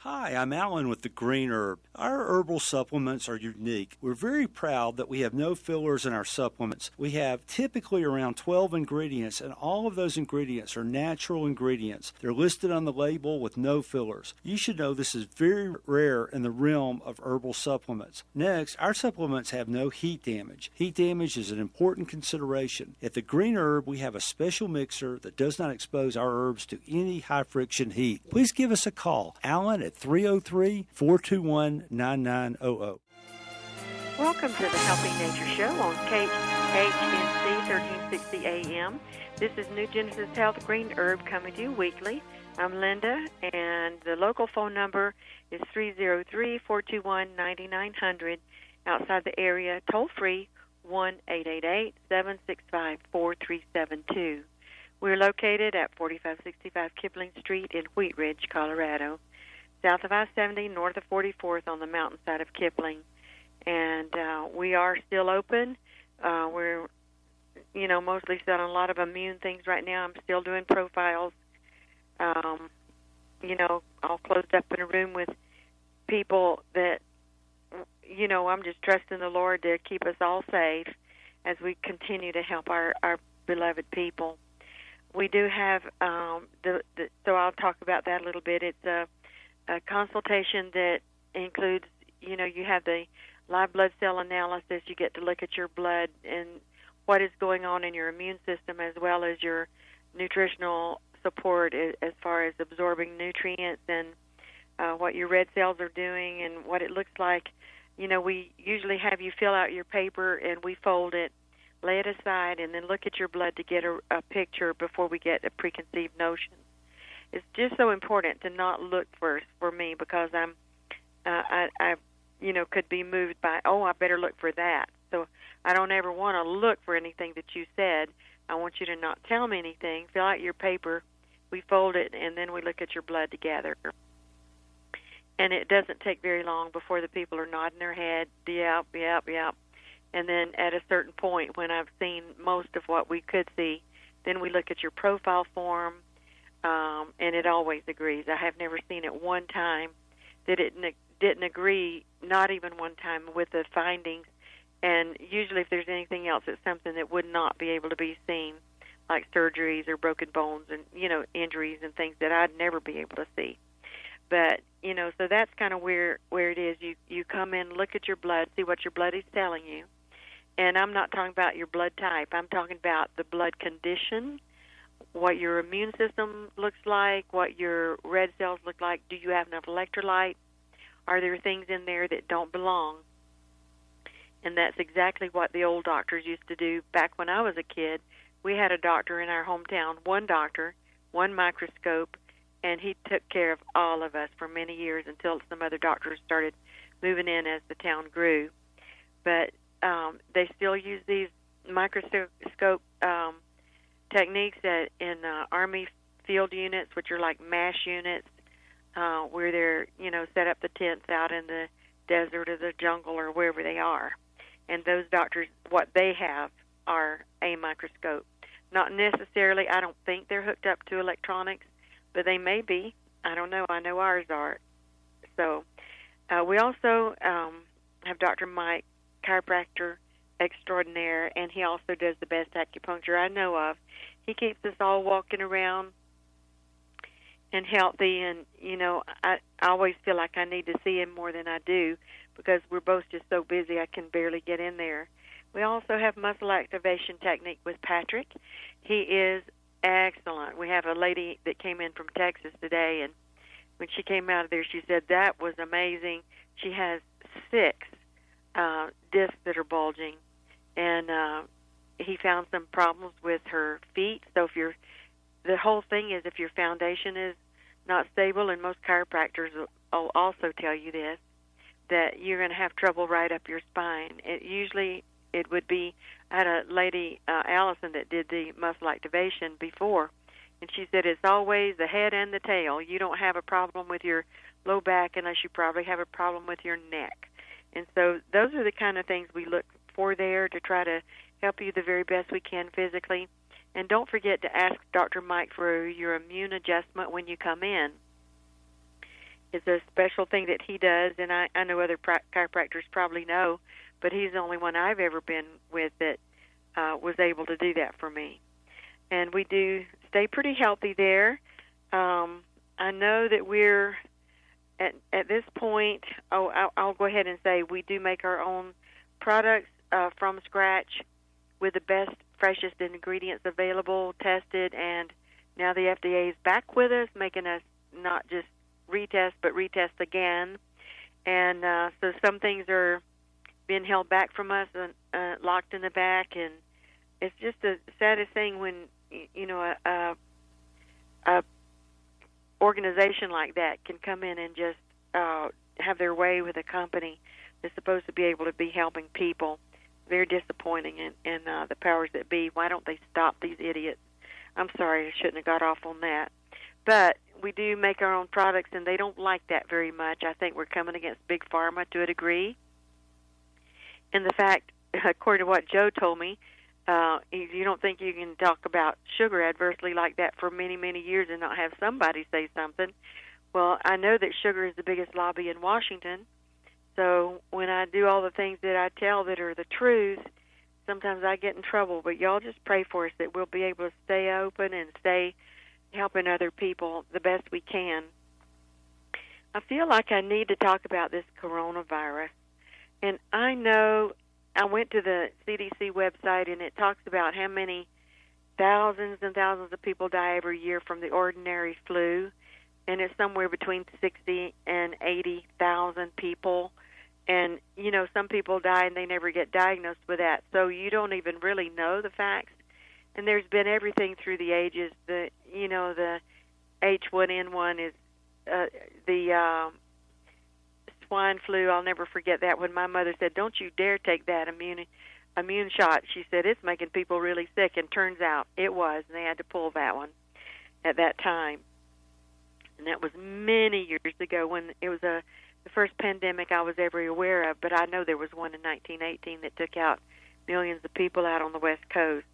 Hi, I'm Alan with the Green Herb. Our herbal supplements are unique. We're very proud that we have no fillers in our supplements. We have typically around 12 ingredients, and all of those ingredients are natural ingredients. They're listed on the label with no fillers. You should know this is very rare in the realm of herbal supplements. Next, our supplements have no heat damage. Heat damage is an important consideration. At the Green Herb, we have a special mixer that does not expose our herbs to any high-friction heat. Please give us a call. Alan at 303-421-9900. Welcome to the Helping Nature Show on KHNC 1360 AM. This is New Genesis Health Green Herb coming to you weekly. I'm Linda, and the local phone number is 303-421-9900. Outside the area, toll-free, 1-888-765-4372. We're located at 4565 Kipling Street in Wheat Ridge, Colorado, south of I-70, north of 44th on the mountainside of Kipling. And we are still open. We're, mostly selling a lot of immune things right now. I'm still doing profiles, all closed up in a room with people that, I'm just trusting the Lord to keep us all safe as we continue to help our beloved people. We do have, so I'll talk about that a little bit. It's a consultation that includes, you have the live blood cell analysis. You get to look at your blood and what is going on in your immune system, as well as your nutritional support as far as absorbing nutrients and what your red cells are doing and what it looks like. We usually have you fill out your paper and we fold it, lay it aside, and then look at your blood to get a picture before we get a preconceived notion. It's just so important to not look first for me, because I could be moved by, I better look for that. So I don't ever want to look for anything that you said. I want you to not tell me anything. Fill out your paper, we fold it, and then we look at your blood together. And it doesn't take very long before the people are nodding their head, yep. And then at a certain point, when I've seen most of what we could see, then we look at your profile form, and it always agrees. I have never seen it one time that it didn't agree, not even one time, with the findings. And usually if there's anything else, it's something that would not be able to be seen, like surgeries or broken bones and, injuries and things that I'd never be able to see. But, so that's kind of where it is. You come in, look at your blood, see what your blood is telling you. And I'm not talking about your blood type. I'm talking about the blood condition, what your immune system looks like, what your red cells look like. Do you have enough electrolyte? Are there things in there that don't belong? And that's exactly what the old doctors used to do. Back when I was a kid, we had a doctor in our hometown, one doctor, one microscope, and he took care of all of us for many years until some other doctors started moving in as the town grew. But they still use these microscope techniques in Army field units, which are like MASH units, where they're, set up the tents out in the desert or the jungle or wherever they are. And those doctors, what they have are a microscope. Not necessarily, I don't think they're hooked up to electronics, but they may be. I don't know. I know ours are. So we also have Dr. Mike, chiropractor extraordinaire, and he also does the best acupuncture I know of. He keeps us all walking around and healthy, and, I always feel like I need to see him more than I do, because we're both just so busy I can barely get in there. We also have muscle activation technique with Patrick. He is excellent. We have a lady that came in from Texas today, and when she came out of there, she said that was amazing. She has 6 discs that are bulging, and he found some problems with her feet. So the whole thing is, if your foundation is not stable, and most chiropractors will also tell you this, that you're going to have trouble right up your spine. It would be, I had a lady, Allison, that did the muscle activation before, and she said it's always the head and the tail. You don't have a problem with your low back unless you probably have a problem with your neck. And so those are the kind of things we look for there to try to help you the very best we can physically. And don't forget to ask Dr. Mike for your immune adjustment when you come in. It's a special thing that he does, and I know other chiropractors probably know, but he's the only one I've ever been with that was able to do that for me. And we do stay pretty healthy there. I know that we're at this point, I'll go ahead and say we do make our own products from scratch with the best, freshest ingredients available, tested, and now the FDA is back with us, making us not just retest, but retest again. And so some things are being held back from us and locked in the back, and it's just the saddest thing when, a organization like that can come in and just have their way with a company that's supposed to be able to be helping people. Very disappointing, and the powers that be, why don't they stop these idiots? I'm sorry, I shouldn't have got off on that. But we do make our own products, and they don't like that very much. I think we're coming against Big Pharma to a degree. And the fact, according to what Joe told me, you don't think you can talk about sugar adversely like that for many, many years and not have somebody say something. Well, I know that sugar is the biggest lobby in Washington. So when I do all the things that I tell that are the truth, sometimes I get in trouble. But y'all just pray for us that we'll be able to stay open and stay helping other people the best we can. I feel like I need to talk about this coronavirus. And I know I went to the CDC website, and it talks about how many thousands and thousands of people die every year from the ordinary flu. And it's somewhere between 60 and 80,000 people. And, some people die and they never get diagnosed with that. So you don't even really know the facts. And there's been everything through the ages. The H1N1 is the swine flu. I'll never forget that when my mother said, "Don't you dare take that immune shot." She said, "It's making people really sick." And turns out it was, and they had to pull that one at that time. And that was many years ago when it was the first pandemic I was ever aware of, but I know there was one in 1918 that took out millions of people out on the West Coast.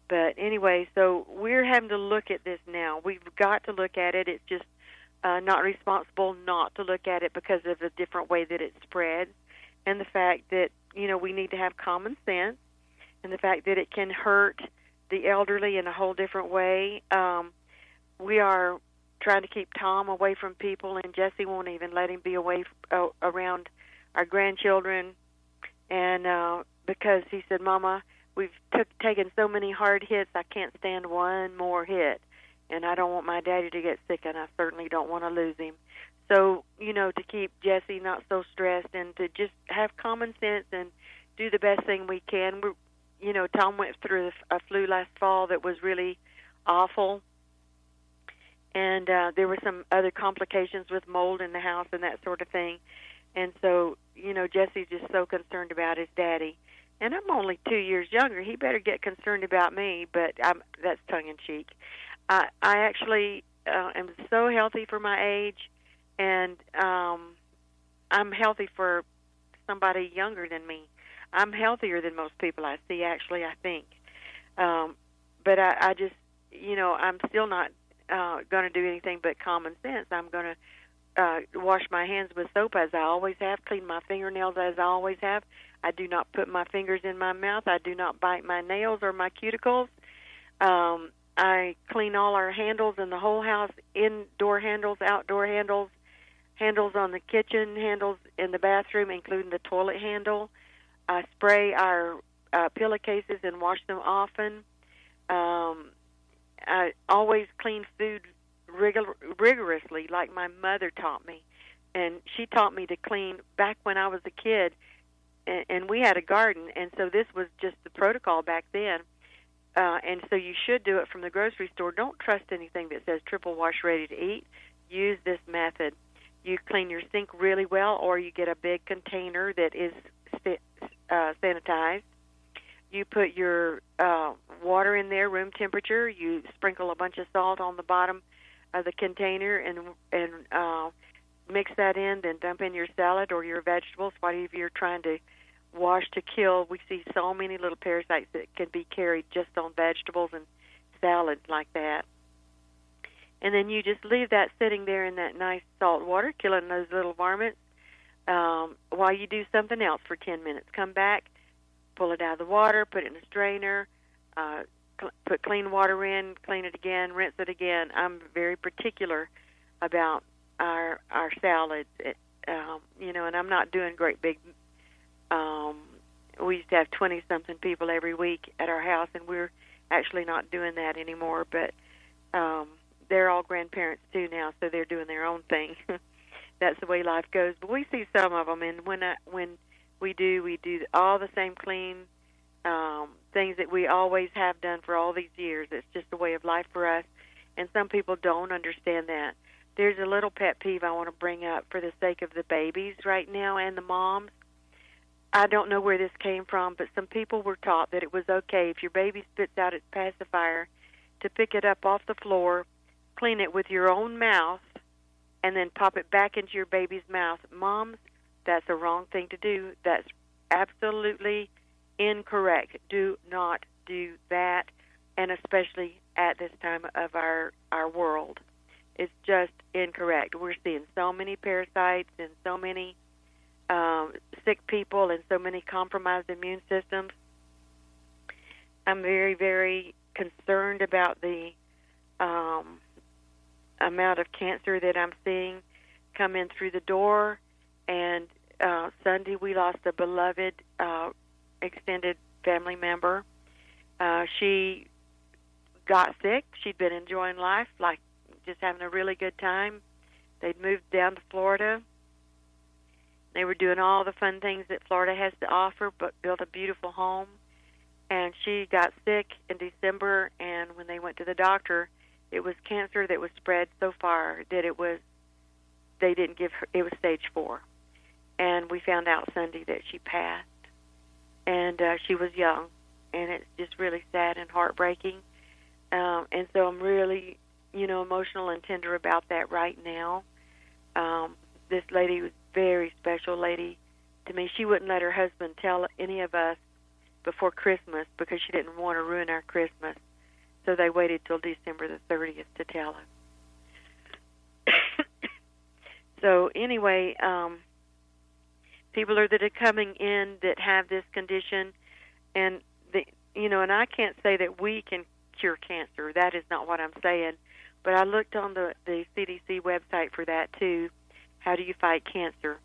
But anyway, so we're having to look at this now. We've got to look at it. It's just not responsible not to look at it because of the different way that it spreads, and the fact that, we need to have common sense, and the fact that it can hurt the elderly in a whole different way. We are trying to keep Tom away from people, and Jesse won't even let him be away around our grandchildren. And because he said, "Mama, we've taken so many hard hits, I can't stand one more hit. And I don't want my daddy to get sick, and I certainly don't want to lose him." So, to keep Jesse not so stressed and to just have common sense and do the best thing we can. Tom went through a flu last fall that was really awful. And there were some other complications with mold in the house and that sort of thing. And so, Jesse's just so concerned about his daddy. And I'm only 2 years younger. He better get concerned about me, but that's tongue-in-cheek. I actually am so healthy for my age, and I'm healthy for somebody younger than me. I'm healthier than most people I see, actually, I think. But I just, I'm still not going to do anything but common sense. I'm going to wash my hands with soap as I always have, clean my fingernails as I always have. I do not put my fingers in my mouth. I do not bite my nails or my cuticles. I clean all our handles in the whole house, indoor handles, outdoor handles, handles on the kitchen, handles in the bathroom, including the toilet handle. I spray our pillowcases and wash them often. I always clean food rigorously, like my mother taught me. And she taught me to clean back when I was a kid, and we had a garden, and so this was just the protocol back then. And so you should do it from the grocery store. Don't trust anything that says triple wash ready to eat. Use this method. You clean your sink really well, or you get a big container that is sanitized. You put your water in there, room temperature. You sprinkle a bunch of salt on the bottom of the container and mix that in, then dump in your salad or your vegetables, whatever you're trying to wash to kill. We see so many little parasites that can be carried just on vegetables and salads like that. and then you just leave that sitting there in that nice salt water, killing those little varmints, while you do something else for 10 minutes. Come back, pull it out of the water, put it in a strainer, put clean water in, clean it again, rinse it again. I'm very particular about our salads, and I'm not doing great big. We used to have 20-something people every week at our house, and we're actually not doing that anymore. But they're all grandparents too now, so they're doing their own thing. That's the way life goes. But we see some of them, and when we do all the same clean things that we always have done for all these years. It's just a way of life for us, and some people don't understand that. There's a little pet peeve I want to bring up for the sake of the babies right now and the moms. I don't know where this came from, but some people were taught that it was okay if your baby spits out its pacifier to pick it up off the floor, clean it with your own mouth, and then pop it back into your baby's mouth. Moms, that's the wrong thing to do. That's absolutely incorrect. Do not do that, and especially at this time of our world. It's just incorrect. We're seeing so many parasites and so many sick people and so many compromised immune systems. I'm very, very concerned about the amount of cancer that I'm seeing come in through the door. And Sunday we lost a beloved extended family member. She got sick. She'd been enjoying life, like just having a really good time. They'd moved down to Florida. They were doing all the fun things that Florida has to offer, but built a beautiful home. And she got sick in December, and when they went to the doctor, it was cancer that was spread so far that it was stage 4. And we found out Sunday that she passed. And she was young, and it's just really sad and heartbreaking. And so I'm really, emotional and tender about that right now. This lady was a very special lady to me. She wouldn't let her husband tell any of us before Christmas because she didn't want to ruin our Christmas. So they waited till December the 30th to tell us. So anyway, people that are coming in that have this condition, and and I can't say that we can cure cancer. That is not what I'm saying. But I looked on the CDC website for that too. How do you fight cancer?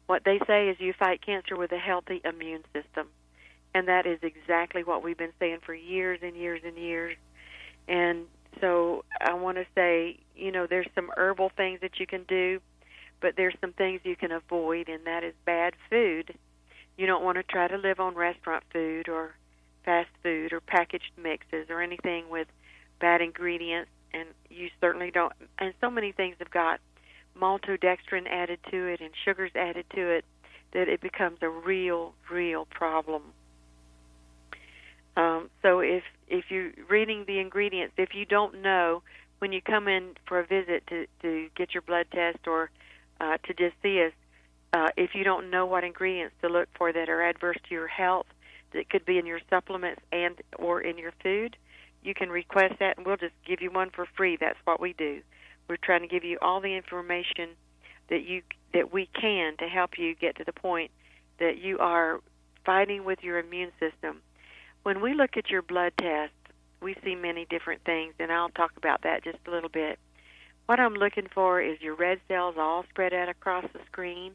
What they say is you fight cancer with a healthy immune system. And that is exactly what we've been saying for years and years and years. And so I want to say, there's some herbal things that you can do, but there's some things you can avoid, and that is bad food. You don't want to try to live on restaurant food or fast food or packaged mixes or anything with bad ingredients, and you certainly don't. And so many things have got maltodextrin added to it and sugars added to it that it becomes a real, real problem. So if you're reading the ingredients, if you don't know when you come in for a visit to get your blood test or to just see us, if you don't know what ingredients to look for that are adverse to your health, that could be in your supplements and or in your food, you can request that, and we'll just give you one for free. That's what we do. We're trying to give you all the information that we can to help you get to the point that you are fighting with your immune system. When we look at your blood test, we see many different things, and I'll talk about that just a little bit. What I'm looking for is your red cells all spread out across the screen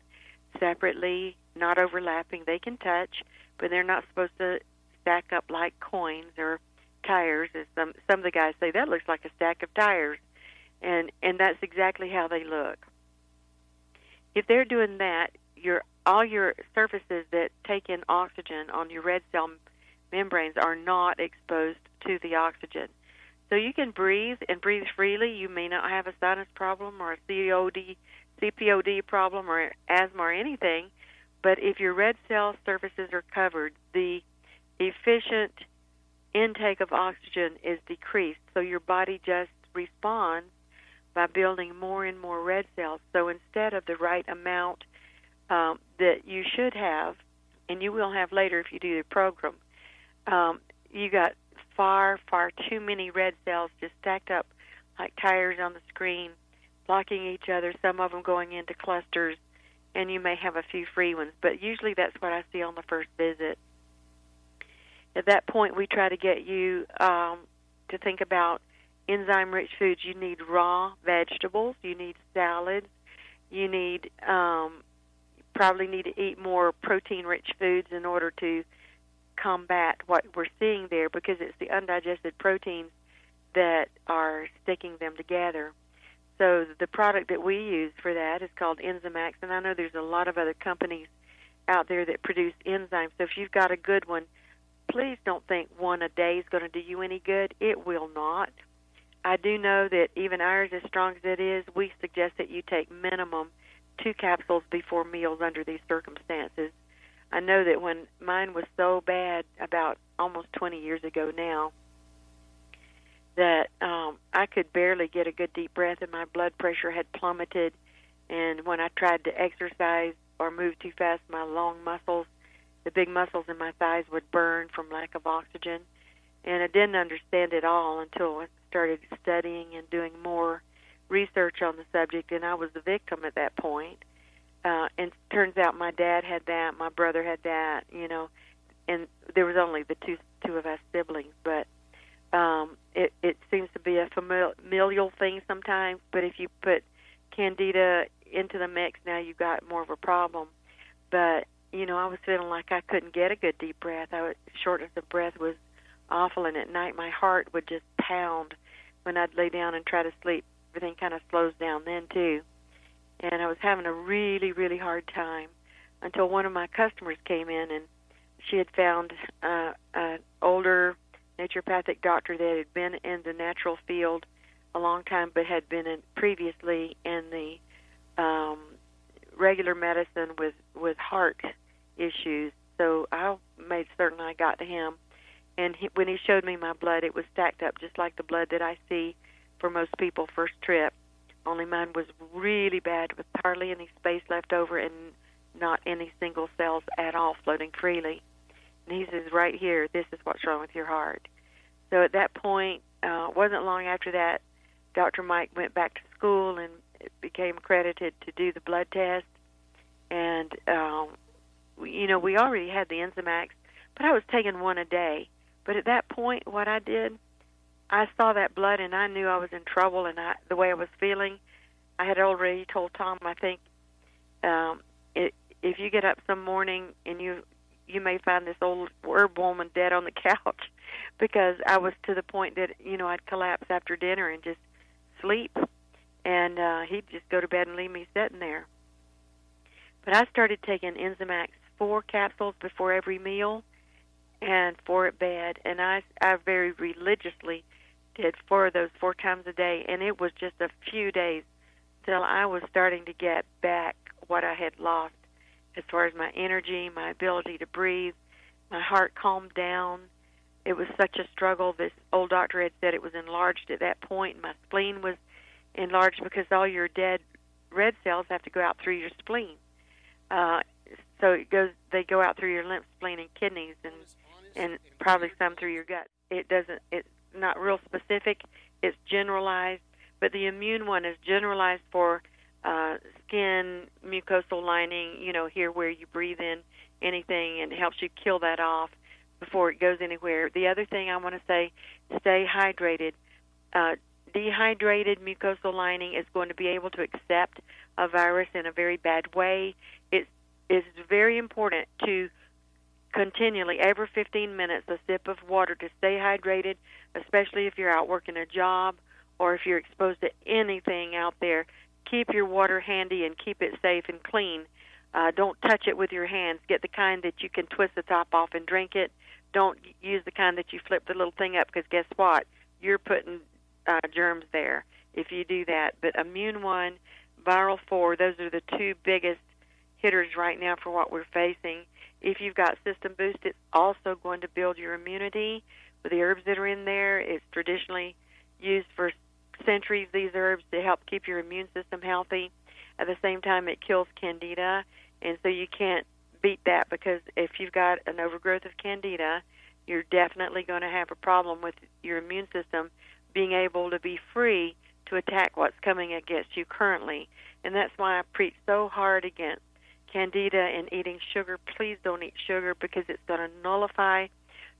separately, not overlapping. They can touch, but they're not supposed to stack up like coins or tires, as some of the guys say. That looks like a stack of tires, and that's exactly how they look. If they're doing that, all your surfaces that take in oxygen on your red cell membranes are not exposed to the oxygen. So you can breathe and breathe freely. You may not have a sinus problem or a CPOD problem or asthma or anything, but if your red cell surfaces are covered, the efficient intake of oxygen is decreased. So your body just responds by building more and more red cells. So instead of the right amount that you should have, and you will have later if you do the program, you got far, far too many red cells just stacked up like tires on the screen, blocking each other, some of them going into clusters, and you may have a few free ones. But usually that's what I see on the first visit. At that point, we try to get you to think about enzyme-rich foods. You need raw vegetables. You need salads. You need probably need to eat more protein-rich foods in order to combat what we're seeing there, because it's the undigested proteins that are sticking them together. So the product that we use for that is called Enzymax, and I know there's a lot of other companies out there that produce enzymes. So if you've got a good one, please don't think one a day is going to do you any good. It will not. I do know that even ours, as strong as it is, we suggest that you take minimum 2 capsules before meals under these circumstances. I know that when mine was so bad about almost 20 years ago now, that I could barely get a good deep breath, and my blood pressure had plummeted. And when I tried to exercise or move too fast, my long muscles, the big muscles in my thighs, would burn from lack of oxygen. And I didn't understand it all until I started studying and doing more research on the subject, and I was the victim at that point. And it turns out my dad had that, my brother had that, and there was only the two of us siblings, but it seems to be a familial thing sometimes. But if you put Candida into the mix, now you've got more of a problem. But I was feeling like I couldn't get a good deep breath. Shortness of breath was awful, and at night my heart would just pound when I'd lay down and try to sleep. Everything kind of slows down then too, and I was having a really, really hard time until one of my customers came in, and she had found an older naturopathic doctor that had been in the natural field a long time, but had been previously in the regular medicine with heart issues. So I made certain I got to him, and when he showed me my blood, it was stacked up just like the blood that I see for most people first trip, only mine was really bad with hardly any space left over and not any single cells at all floating freely. And he says, right here, this is what's wrong with your heart. So at that point, wasn't long after that, Dr. Mike went back to school and became accredited to do the blood test. And, we already had the Enzymax, but I was taking one a day. But at that point, what I did, I saw that blood, and I knew I was in trouble, and the way I was feeling, I had already told Tom, I think, if you get up some morning and you may find this old herb woman dead on the couch, because I was to the point that, I'd collapse after dinner and just sleep, and he'd just go to bed and leave me sitting there. But I started taking Enzymax 4 capsules before every meal and 4 at bed, and I very religiously did 4 of those 4 times a day, and it was just a few days till I was starting to get back what I had lost as far as my energy, my ability to breathe. My heart calmed down. It was such a struggle. This old doctor had said it was enlarged at that point. My spleen was enlarged because all your dead red cells have to go out through your spleen. So they go out through your lymph, spleen, and kidneys, and probably some through your gut. It's not real specific. It's generalized, but the immune one is generalized for skin, mucosal lining, here where you breathe in anything, and it helps you kill that off before it goes anywhere. The other thing I want to say, stay hydrated. Dehydrated mucosal lining is going to be able to accept a virus in a very bad way. It's very important to continually, every 15 minutes, a sip of water to stay hydrated, especially if you're out working a job or if you're exposed to anything out there. Keep your water handy and keep it safe and clean. Don't touch it with your hands. Get the kind that you can twist the top off and drink it. Don't use the kind that you flip the little thing up, because guess what? You're putting germs there if you do that. But Immune 1, Viral 4, those are the 2 biggest hitters right now for what we're facing. If you've got System Boost, it's also going to build your immunity with the herbs that are in there. It's traditionally used for centuries, these herbs, to help keep your immune system healthy. At the same time, it kills Candida, and so you can't beat that, because if you've got an overgrowth of Candida, you're definitely going to have a problem with your immune system being able to be free to attack what's coming against you currently. And that's why I preach so hard against candida and eating sugar. Please don't eat sugar because it's going to nullify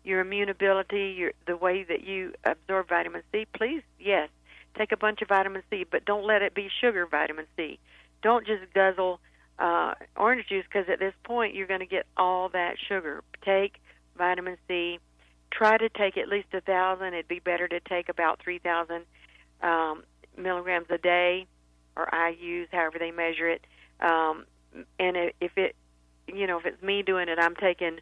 your immune ability, the way that you absorb vitamin C. Please, yes, take a bunch of vitamin C, but don't let it be sugar vitamin C. Don't just guzzle orange juice, because at this point you're going to get all that sugar. Take vitamin C. Try to take at least 1,000. It'd be better to take about 3,000 milligrams a day, or IUs, however they measure it. And if it's me doing it, I'm taking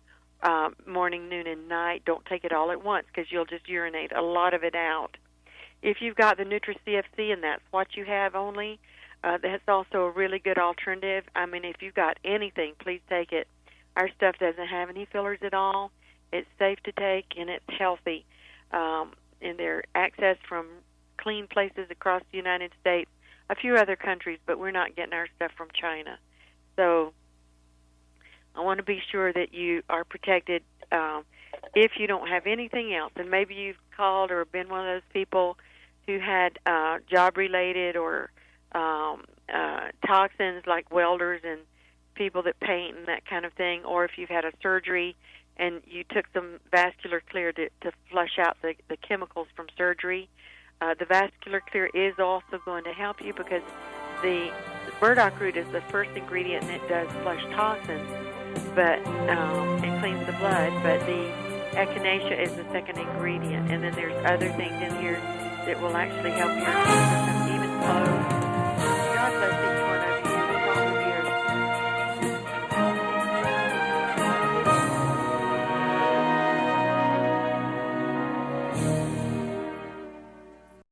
morning, noon, and night. Don't take it all at once, because you'll just urinate a lot of it out. If you've got the Nutri CFC and that's what you have only, that's also a really good alternative. I mean, if you've got anything, please take it. Our stuff doesn't have any fillers at all. It's safe to take, and it's healthy. And they're accessed from clean places across the United States, a few other countries, but we're not getting our stuff from China. So I want to be sure that you are protected. If you don't have anything else, and maybe you've called or been one of those people who had job-related or toxins like welders and people that paint and that kind of thing, or if you've had a surgery and you took some vascular clear to flush out the chemicals from surgery, the vascular clear is also going to help you, because the burdock root is the first ingredient and it does flush toxins, but it cleans the blood, but the echinacea is the second ingredient, and then there's other things in here that will actually help your immune system, even clothes.